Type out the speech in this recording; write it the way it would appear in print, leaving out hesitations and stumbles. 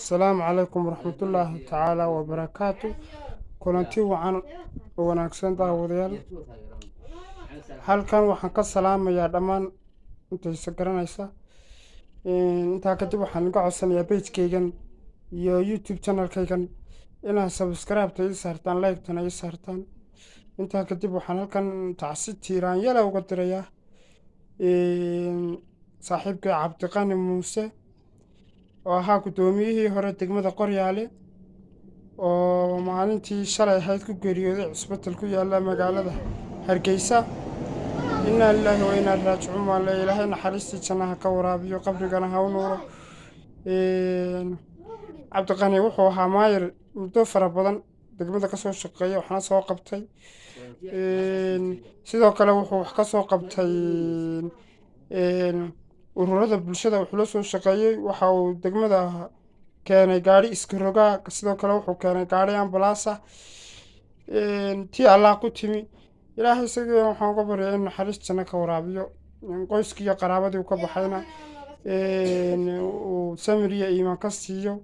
السلام عليكم ورحمة الله تعالى وبركاته. كلنتي وعن وناكسن داوديال halkan waxaan ka salaamayaa dhammaan inta isgaranaysa inta kadib waxaan ka codsanayaa page-kaygan iyo YouTube channel-kaygan inaad subscribe ii saartaan like-tana ii saartaan inta kadib waxaan halkan tacsi tiiraan yala uga dirayaa saaxiibkay Cabdiqani Muuse oo ahaa gudoomiyihii hore degmada Qoryaale oo maalintii shalay ahayd ku geeriyooday isbitaal ku yaala magaalada Hargeysa. إنا لله وإنا إليه راجعون ما لا إله إلا حريستي جنها كورابي وقبر جنها ونور عبد الغني وحوها ماير متوفر بدن دقمة كسر شقية وحنا سوا قبتي سيدا كلا وحو كسر قبتي ورودة بالشدة وحلوس شقية وحو دقمة كان يقاري إسكروجا سيدا كلا وحو كان يقاري أمبلاسة تي الله قتمي ilaahay sidii waxaan uga baryaa in naxariistana ka waraabiyo qoyskii iyo qaraabadii uu ka baxayna uu samiriya iimaan ka siiyo